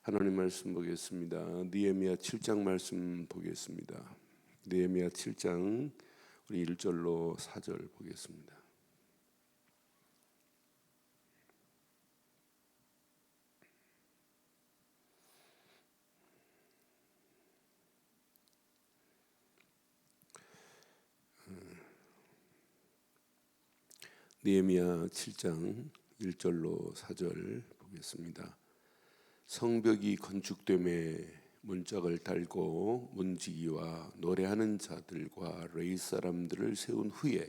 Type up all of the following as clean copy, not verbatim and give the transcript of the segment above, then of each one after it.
하나님 말씀 보겠습니다. 느헤미야 7장 말씀 보겠습니다. 느헤미야 7장 우리 1절로 4절 보겠습니다. 느헤미야 7장 1절로 4절 보겠습니다. 성벽이 건축됨에 문짝을 달고 문지기와 노래하는 자들과 레위 사람들을 세운 후에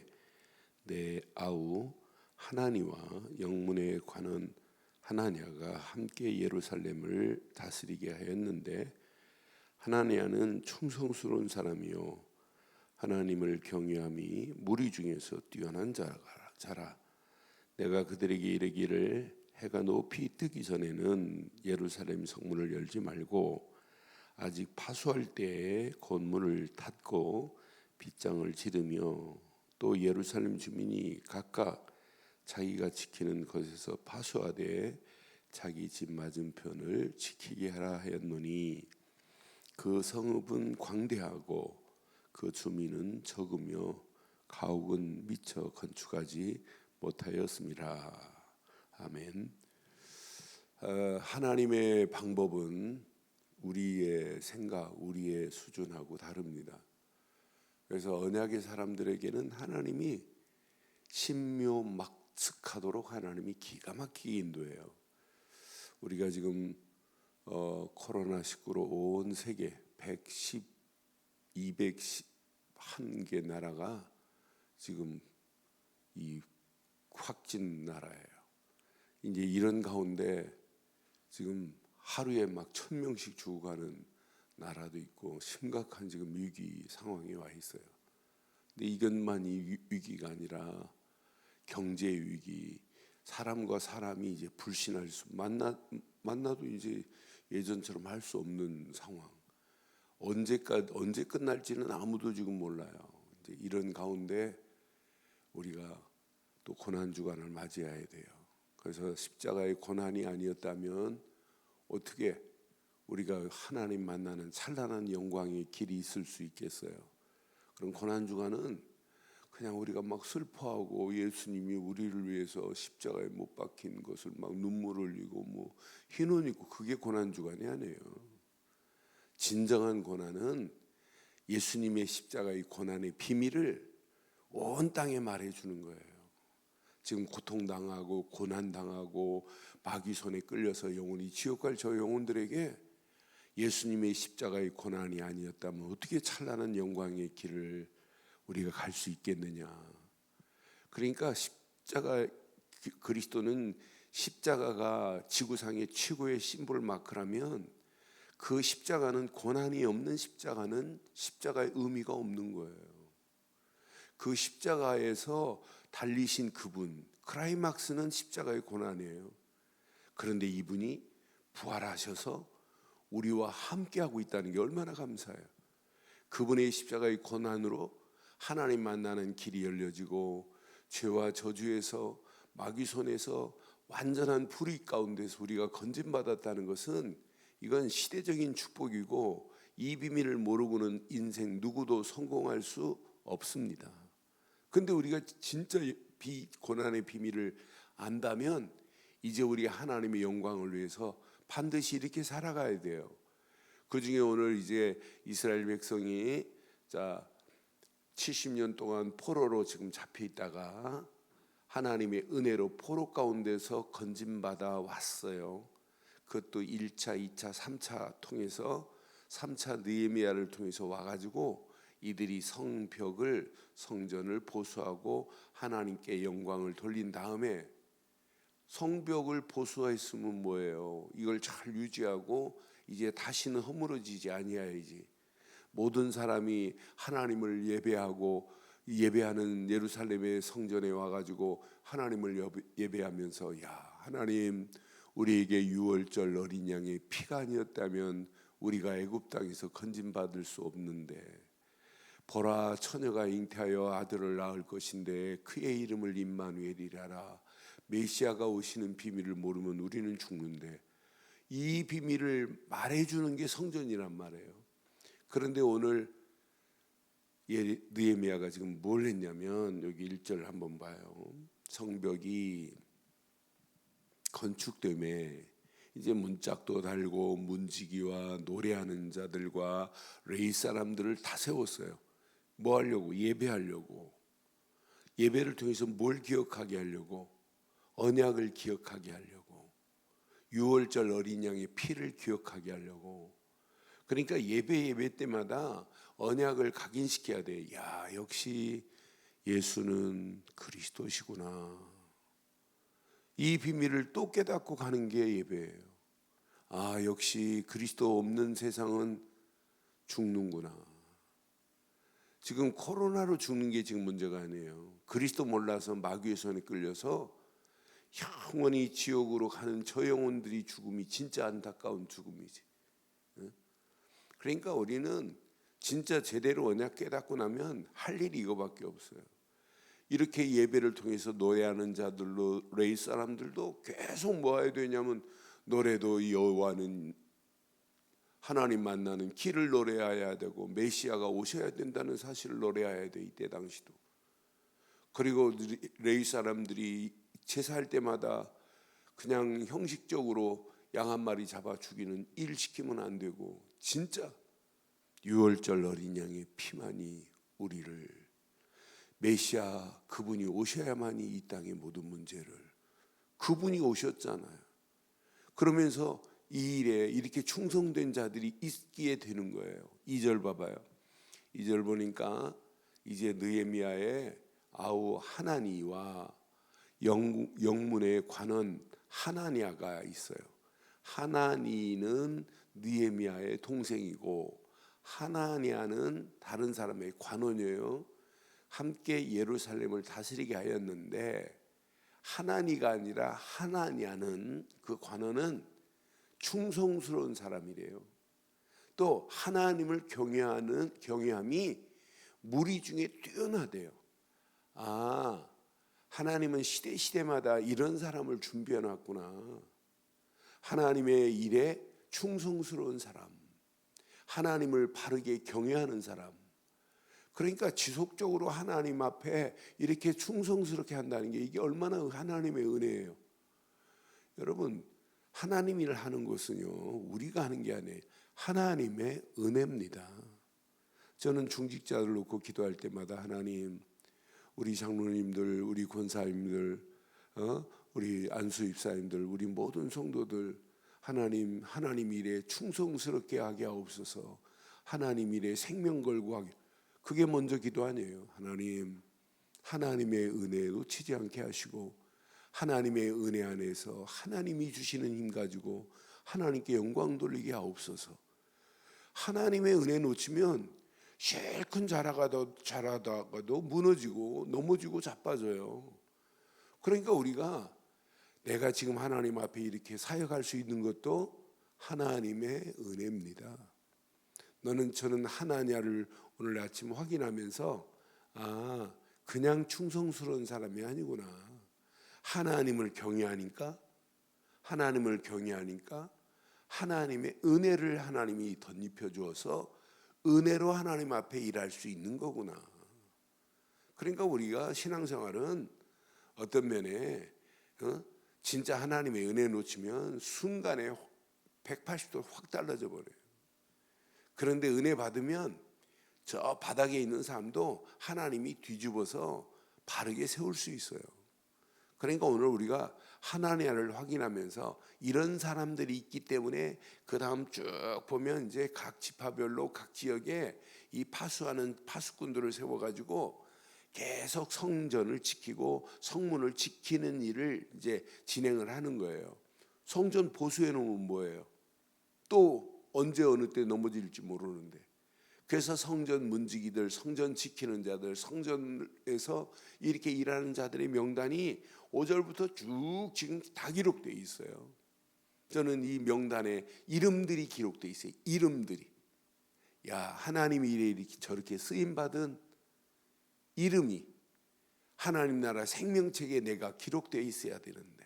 내 아우 하나니와 영문에 관한 하나냐가 함께 예루살렘을 다스리게 하였는데, 하나냐는 충성스러운 사람이요 하나님을 경외함이 무리 중에서 뛰어난 자라. 내가 그들에게 이르기를 해가 높이 뜨기 전에는 예루살렘 성문을 열지 말고 아직 파수할 때에 곤문을 닫고 빗장을 지르며 또 예루살렘 주민이 각각 자기가 지키는 것에서 파수하되 자기 집 맞은편을 지키게 하라 하였노니, 그 성읍은 광대하고 그 주민은 적으며 가옥은 미처 건축하지 못하였습니다. 아멘. 하나님의 방법은 우리의 생각, 우리의 수준하고 다릅니다. 그래서 언약의 사람들에게는 하나님이 신묘막측하도록 하나님이 기가 막히게 인도해요. 우리가 지금 코로나19로 온 세계 110, 201개 나라가 지금 이 확진 나라예요. 이제 이런 가운데 지금 하루에 막 1000명씩 죽어가는 나라도 있고 심각한 지금 위기 상황에 와 있어요. 근데 이것만이 위기가 아니라 경제 위기, 사람과 사람이 이제 불신할 수, 만나도 이제 예전처럼 할 수 없는 상황. 언제 끝날지는 아무도 지금 몰라요. 이제 이런 가운데 우리가 또 고난 주간을 맞이해야 돼요. 그래서 십자가의 고난이 아니었다면 어떻게 우리가 하나님 만나는 찬란한 영광의 길이 있을 수 있겠어요? 그런 고난 주간은 그냥 우리가 막 슬퍼하고 예수님이 우리를 위해서 십자가에 못 박힌 것을 막 눈물 흘리고 뭐 흰옷 입고, 그게 고난 주간이 아니에요. 진정한 고난은 예수님의 십자가의 고난의 비밀을 온 땅에 말해주는 거예요. 지금 고통당하고 고난당하고 마귀 손에 끌려서 영혼이 지옥 갈 저 영혼들에게 예수님의 십자가의 고난이 아니었다면 어떻게 찬란한 영광의 길을 우리가 갈 수 있겠느냐. 그러니까 그리스도는 십자가가 지구상의 최고의 심볼 마크라면, 그 십자가는 고난이 없는 십자가는 십자가의 의미가 없는 거예요. 그 십자가에서 달리신 그분, 크라이막스는 십자가의 고난이에요. 그런데 이분이 부활하셔서 우리와 함께하고 있다는 게 얼마나 감사해요. 그분의 십자가의 고난으로 하나님 만나는 길이 열려지고, 죄와 저주에서 마귀 손에서 완전한 불의 가운데서 우리가 건진받았다는 것은, 이건 시대적인 축복이고 이 비밀을 모르고는 인생 누구도 성공할 수 없습니다. 근데 우리가 진짜 고난의 비밀을 안다면 이제 우리 하나님의 영광을 위해서 반드시 이렇게 살아가야 돼요. 그 중에 오늘 이제 이스라엘 백성이 70년 동안 포로로 지금 잡혀 있다가 하나님의 은혜로 포로 가운데서 건진받아 왔어요. 그것도 1차, 2차, 3차 통해서 3차 느헤미야를 통해서 와가지고 이들이 성전을 보수하고 하나님께 영광을 돌린 다음에, 성벽을 보수했으면 뭐예요? 이걸 잘 유지하고 이제 다시는 허물어지지 아니하야지. 모든 사람이 하나님을 예배하는 예루살렘의 성전에 와가지고 하나님을 예배하면서, 야 하나님, 우리에게 유월절 어린 양의 피가 아니었다면 우리가 애굽 땅에서 건진받을 수 없는데, 보라 처녀가 잉태하여 아들을 낳을 것인데 그의 이름을 임마누엘이라 하라. 메시아가 오시는 비밀을 모르면 우리는 죽는데, 이 비밀을 말해주는 게 성전이란 말이에요. 그런데 오늘 느헤미야가 지금 뭘 했냐면 여기 1절 한번 봐요. 성벽이 건축됨에 이제 문짝도 달고 문지기와 노래하는 자들과 레위 사람들을 다 세웠어요. 뭐 하려고? 예배하려고. 예배를 통해서 뭘 기억하게 하려고? 언약을 기억하게 하려고. 유월절 어린 양의 피를 기억하게 하려고. 그러니까 예배 때마다 언약을 각인시켜야 돼. 야, 역시 예수는 그리스도시구나. 이 비밀을 또 깨닫고 가는 게 예배예요. 아, 역시 그리스도 없는 세상은 죽는구나. 지금 코로나로 죽는 게 지금 문제가 아니에요. 그리스도 몰라서 마귀의 손에 끌려서 영원히 지옥으로 가는 저 영혼들이 죽음이 진짜 안타까운 죽음이지. 그러니까 우리는 진짜 제대로 언약 깨닫고 나면 할 일이 이거밖에 없어요. 이렇게 예배를 통해서 노래하는 자들로 레위 사람들도 계속 뭐 해야 되냐면 노래도 여호와는 하나님 만나는 길을 노래해야 되고 메시아가 오셔야 된다는 사실을 노래해야 돼. 이때 당시도. 그리고 레위 사람들이 제사할 때마다 그냥 형식적으로 양 한 마리 잡아 죽이는 일 시키면 안 되고 진짜 유월절 어린 양의 피만이 우리를, 메시아 그분이 오셔야만이 이 땅의 모든 문제를, 그분이 오셨잖아요. 그러면서 이 일에 이렇게 충성된 자들이 있기에 되는 거예요. 2절 봐봐요. 2절 보니까 이제 느헤미야의 아우 하나니와 영문의 관원 하나니아가 있어요. 하나니는 느헤미야의 동생이고 하나니아는 다른 사람의 관원이에요. 함께 예루살렘을 다스리게 하였는데 하나니가 아니라 하나니아는, 그 관원은 충성스러운 사람이래요. 또 하나님을 경외함이 무리 중에 뛰어나대요. 아, 하나님은 시대마다 이런 사람을 준비해 놨구나. 하나님의 일에 충성스러운 사람, 하나님을 바르게 경외하는 사람. 그러니까 지속적으로 하나님 앞에 이렇게 충성스럽게 한다는 게 이게 얼마나 하나님의 은혜예요. 여러분, 하나님 일을 하는 것은요, 우리가 하는 게 아니에요. 하나님의 은혜입니다. 저는 중직자들 놓고 기도할 때마다 하나님, 우리 장로님들, 우리 권사님들, 우리 안수 입사님들, 우리 모든 성도들 하나님 일에 충성스럽게 하게 하옵소서. 하나님 일에 생명 걸고 하게. 그게 먼저 기도 아니에요. 하나님, 하나님의 은혜에 놓치지 않게 하시고 하나님의 은혜 안에서 하나님이 주시는 힘 가지고 하나님께 영광 돌리게 하옵소서. 하나님의 은혜 놓치면 실컷 자라다가도 무너지고 넘어지고 자빠져요. 그러니까 우리가 내가 지금 하나님 앞에 이렇게 사역할 수 있는 것도 하나님의 은혜입니다. 저는 하나냐를 오늘 아침 확인하면서 그냥 충성스러운 사람이 아니구나. 하나님을 경외하니까 하나님의 은혜를 하나님이 덧입혀 주어서 은혜로 하나님 앞에 일할 수 있는 거구나. 그러니까 우리가 신앙생활은 어떤 면에 진짜 하나님의 은혜 놓치면 순간에 180도 확 달라져 버려요. 그런데 은혜 받으면 저 바닥에 있는 사람도 하나님이 뒤집어서 바르게 세울 수 있어요. 그러니까 오늘 우리가 하나님을 확인하면서 이런 사람들이 있기 때문에 그 다음 쭉 보면 이제 각 지파별로 각 지역에 이 파수하는 파수꾼들을 세워가지고 계속 성전을 지키고 성문을 지키는 일을 이제 진행을 하는 거예요. 성전 보수해 놓으면 뭐예요? 또 언제 어느 때 넘어질지 모르는데. 그래서 성전 문지기들, 성전 지키는 자들, 성전에서 이렇게 일하는 자들의 명단이 5절부터 쭉 지금 다 기록되어 있어요. 저는 이 명단에 이름들이 기록되어 있어요. 이름들이. 야, 하나님의 일에 이렇게 저렇게 쓰임받은 이름이 하나님 나라 생명책에 내가 기록되어 있어야 되는데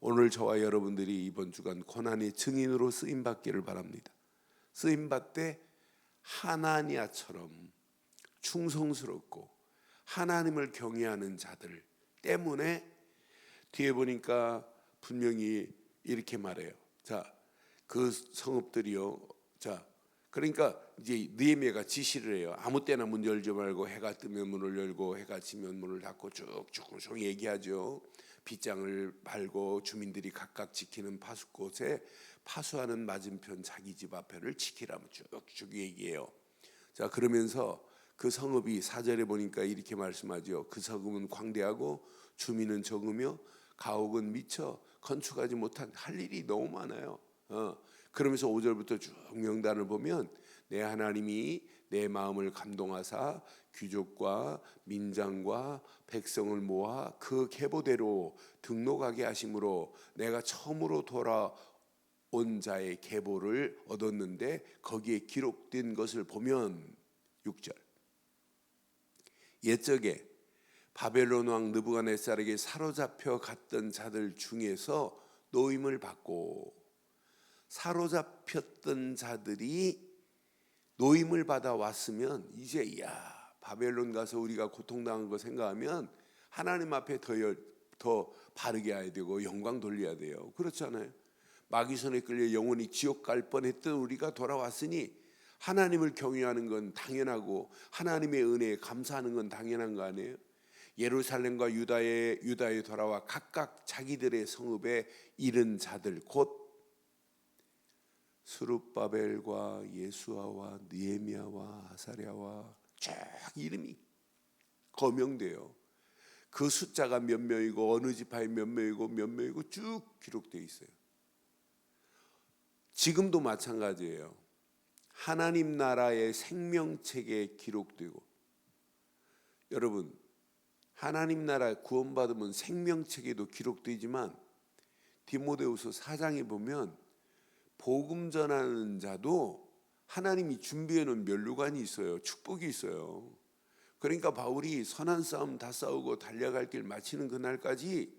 오늘 저와 여러분들이 이번 주간 고난의 증인으로 쓰임받기를 바랍니다. 쓰임받되 하나니아처럼 충성스럽고 하나님을 경외하는 자들 때문에 뒤에 보니까 분명히 이렇게 말해요. 자, 그 성읍들이요. 자, 그러니까 이제 느헤미야가 지시를 해요. 아무 때나 문 열지 말고 해가 뜨면 문을 열고 해가 지면 문을 닫고 쭉쭉 얘기하죠. 빗장을 말고 주민들이 각각 지키는 파수꽃에 파수하는 맞은편 자기 집 앞에를 지키라면 쭉쭉 얘기해요. 자, 그러면서 그 성읍이 4절에 보니까 이렇게 말씀하죠. 그 성읍은 광대하고 주민은 적으며 가옥은 미처 건축하지 못한 할 일이 너무 많아요. 그러면서 5절부터 쭉 명단을 보면 내 하나님이 내 마음을 감동하사 귀족과 민장과 백성을 모아 그 계보대로 등록하게 하심으로 내가 처음으로 돌아온 자의 계보를 얻었는데 거기에 기록된 것을 보면 6절 옛적에 바벨론 왕 느부갓네살에게 사로잡혀 갔던 자들 중에서 노임을 받고 사로잡혔던 자들이 노임을 받아 왔으면 이제 바벨론 가서 우리가 고통당한 거 생각하면 하나님 앞에 더 바르게 해야 되고 영광 돌려야 돼요. 그렇잖아요. 마귀 손에 끌려 영원히 지옥 갈 뻔했던 우리가 돌아왔으니 하나님을 경외하는 건 당연하고 하나님의 은혜에 감사하는 건 당연한 거 아니에요? 예루살렘과 유다에 돌아와 각각 자기들의 성읍에 이른 자들 곧 스룹바벨과 예수아와 느헤미야와 아사랴와 쫙 이름이 거명돼요. 그 숫자가 몇 명이고 어느 지파에 몇 명이고 쭉 기록되어 있어요. 지금도 마찬가지예요. 하나님 나라의 생명책에 기록되고 여러분 하나님 나라 구원받으면 생명책에도 기록되지만 디모데후서 4장에 보면 복음 전하는 자도 하나님이 준비해 놓은 면류관이 있어요. 축복이 있어요. 그러니까 바울이 선한 싸움 다 싸우고 달려갈 길 마치는 그날까지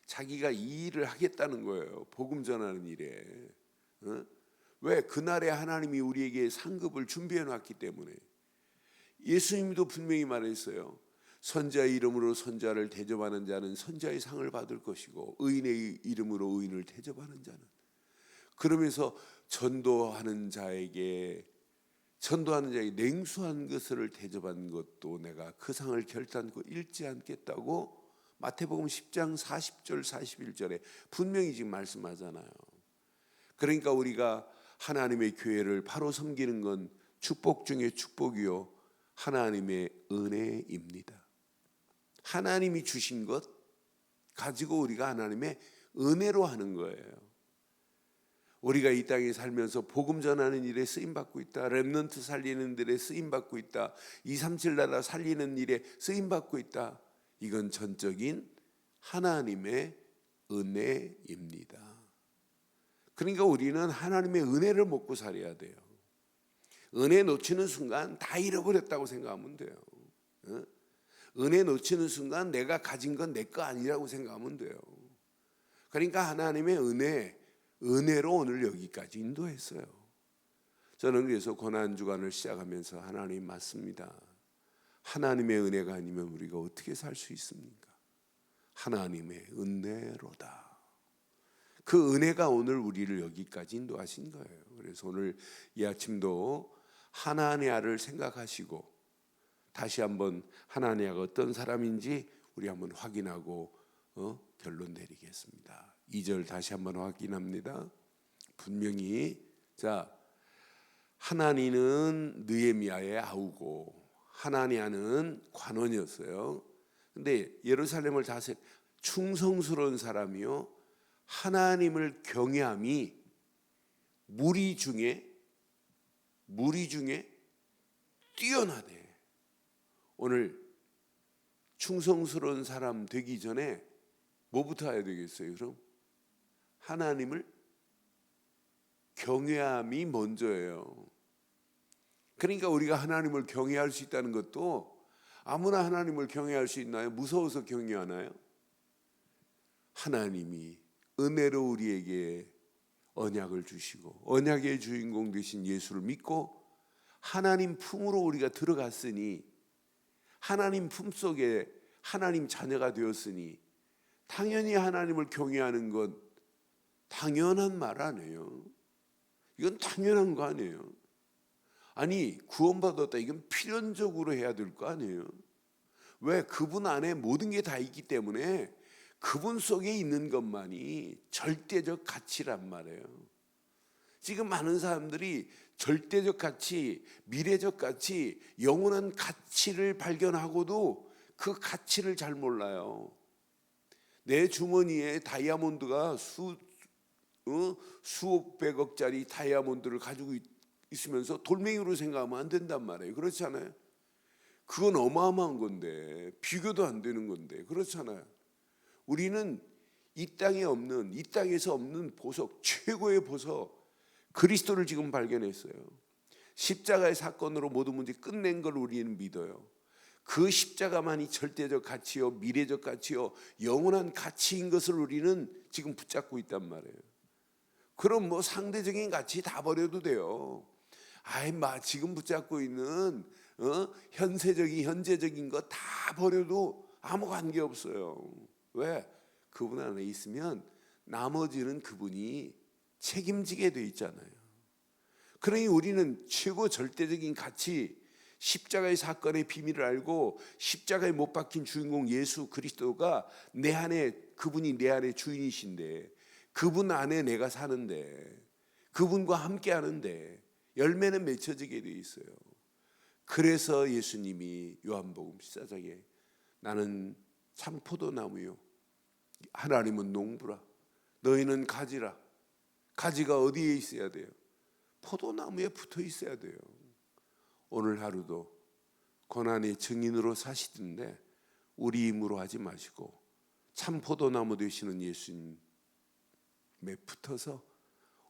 자기가 이 일을 하겠다는 거예요. 복음 전하는 일에. 왜? 그날에 하나님이 우리에게 상급을 준비해 놨기 때문에. 예수님도 분명히 말했어요. 선자의 이름으로 선자를 대접하는 자는 선자의 상을 받을 것이고 의인의 이름으로 의인을 대접하는 자는. 그러면서 전도하는 자에게 냉수한 것을 대접한 것도 내가 그 상을 결단코 잃지 않겠다고 마태복음 10장 40절 41절에 분명히 지금 말씀하잖아요. 그러니까 우리가 하나님의 교회를 바로 섬기는 건 축복 중에 축복이요 하나님의 은혜입니다. 하나님이 주신 것 가지고 우리가 하나님의 은혜로 하는 거예요. 우리가 이 땅에 살면서 복음 전하는 일에 쓰임받고 있다. 렘넌트 살리는 일에 쓰임받고 있다. 237 나라 살리는 일에 쓰임받고 있다. 이건 전적인 하나님의 은혜입니다. 그러니까 우리는 하나님의 은혜를 먹고 살아야 돼요. 은혜 놓치는 순간 다 잃어버렸다고 생각하면 돼요. 은혜 놓치는 순간 내가 가진 건 내 거 아니라고 생각하면 돼요. 그러니까 하나님의 은혜로 오늘 여기까지 인도했어요. 저는 그래서 고난주간을 시작하면서 하나님 맞습니다. 하나님의 은혜가 아니면 우리가 어떻게 살 수 있습니까? 하나님의 은혜로다. 그 은혜가 오늘 우리를 여기까지 인도하신 거예요. 그래서 오늘 이 아침도 하나니아를 생각하시고 다시 한번 하나니아가 어떤 사람인지 우리 한번 확인하고 결론 내리겠습니다. 2절 다시 한번 확인합니다. 분명히 하나니는 느헤미야의 아우고 하나니아는 관원이었어요. 근데 예루살렘을 다스린 충성스러운 사람이요 하나님을 경외함이 무리 중에 뛰어나대. 오늘 충성스러운 사람 되기 전에 뭐부터 해야 되겠어요? 그럼 하나님을 경외함이 먼저예요. 그러니까 우리가 하나님을 경외할 수 있다는 것도 아무나 하나님을 경외할 수 있나요? 무서워서 경외하나요? 하나님이 은혜로 우리에게 언약을 주시고 언약의 주인공 되신 예수를 믿고 하나님 품으로 우리가 들어갔으니, 하나님 품속에 하나님 자녀가 되었으니 당연히 하나님을 경외하는 것 당연한 말 아니에요. 이건 당연한 거 아니에요. 아니, 구원받았다, 이건 필연적으로 해야 될 거 아니에요. 왜? 그분 안에 모든 게 다 있기 때문에 그분 속에 있는 것만이 절대적 가치란 말이에요. 지금 많은 사람들이 절대적 가치, 미래적 가치, 영원한 가치를 발견하고도 그 가치를 잘 몰라요. 내 주머니에 다이아몬드가 수억 백억짜리 다이아몬드를 가지고 있으면서 돌멩이로 생각하면 안 된단 말이에요. 그렇지 않아요? 그건 어마어마한 건데, 비교도 안 되는 건데, 그렇잖아요. 우리는 이 땅에 없는, 이 땅에서 없는 보석, 최고의 보석 그리스도를 지금 발견했어요. 십자가의 사건으로 모든 문제 끝낸 걸 우리는 믿어요. 그 십자가만이 절대적 가치요, 미래적 가치요, 영원한 가치인 것을 우리는 지금 붙잡고 있단 말이에요. 그럼 뭐 상대적인 가치 다 버려도 돼요. 지금 붙잡고 있는 현재적인 거 다 버려도 아무 관계 없어요. 왜? 그분 안에 있으면 나머지는 그분이 책임지게 돼 있잖아요. 그러니 우리는 최고 절대적인 가치, 십자가의 사건의 비밀을 알고 십자가에 못 박힌 주인공 예수 그리스도가 내 안에, 그분이 내 안에 주인이신데, 그분 안에 내가 사는데, 그분과 함께 하는데 열매는 맺혀지게 돼 있어요. 그래서 예수님이 요한복음 14장에 나는 참 포도나무요, 하나님은 농부라, 너희는 가지라. 가지가 어디에 있어야 돼요? 포도나무에 붙어 있어야 돼요. 오늘 하루도 고난의 증인으로 사시던데 우리 힘으로 하지 마시고 참 포도나무 되시는 예수님에 붙어서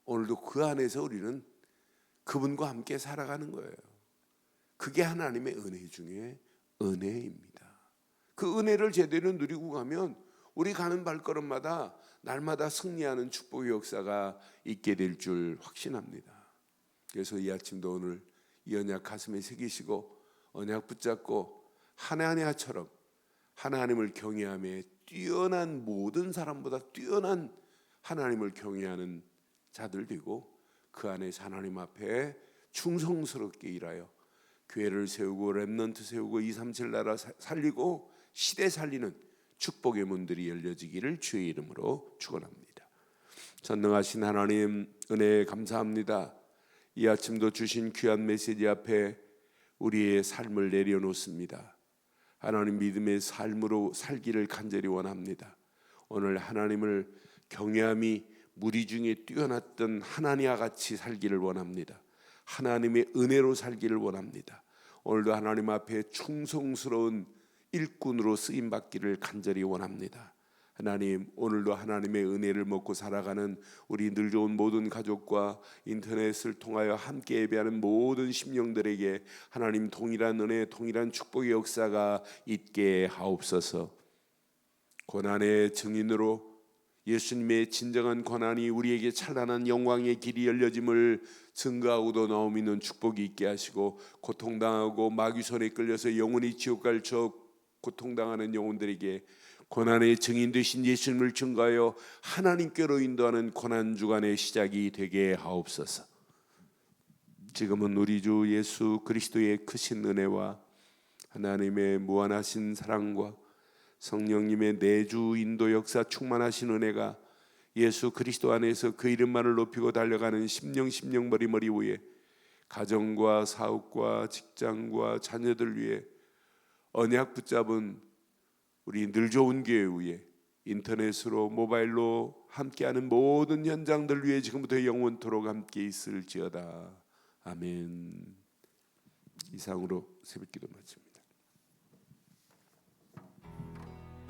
오늘도 그 안에서 우리는 그분과 함께 살아가는 거예요. 그게 하나님의 은혜 중에 은혜입니다. 그 은혜를 제대로 누리고 가면 우리 가는 발걸음마다 날마다 승리하는 축복의 역사가 있게 될 줄 확신합니다. 그래서 이 아침도 오늘 이 언약 가슴에 새기시고 언약 붙잡고 하나냐처럼 하나님을 경외함에 뛰어난, 모든 사람보다 뛰어난 하나님을 경외하는 자들 되고 그 안에서 하나님 앞에 충성스럽게 일하여 교회를 세우고 렘넌트 세우고 237 나라 살리고 시대 살리는 축복의 문들이 열려지기를 주의 이름으로 축원합니다. 전능하신 하나님, 은혜에 감사합니다. 이 아침도 주신 귀한 메시지 앞에 우리의 삶을 내려놓습니다. 하나님 믿음의 삶으로 살기를 간절히 원합니다. 오늘 하나님을 경외함이 무리 중에 뛰어났던 하나니아 같이 살기를 원합니다. 하나님의 은혜로 살기를 원합니다. 오늘도 하나님 앞에 충성스러운 일꾼으로 쓰임받기를 간절히 원합니다. 하나님, 오늘도 하나님의 은혜를 먹고 살아가는 우리 늘 좋은 모든 가족과 인터넷을 통하여 함께 예배하는 모든 심령들에게 하나님 동일한 은혜, 동일한 축복의 역사가 있게 하옵소서. 고난의 증인으로 예수님의 진정한 고난이 우리에게 찬란한 영광의 길이 열려짐을 증거하고도 나옴 있는 축복이 있게 하시고, 고통당하고 마귀 손에 끌려서 영원히 지옥 갈 저 고통당하는 영혼들에게 고난의 증인 되신 예수님을 증거하여 하나님께로 인도하는 고난 주간의 시작이 되게 하옵소서. 지금은 우리 주 예수 그리스도의 크신 은혜와 하나님의 무한하신 사랑과 성령님의 내주 인도 역사 충만하신 은혜가 예수 그리스도 안에서 그 이름만을 높이고 달려가는 심령 머리 위에 가정과 사업과 직장과 자녀들 위해 언약 붙잡은 우리 늘 좋은 교회 위에 인터넷으로 모바일로 함께하는 모든 현장들 위해 지금부터 영원토록 함께 있을지어다. 아멘. 이상으로 새벽기도 마칩니다.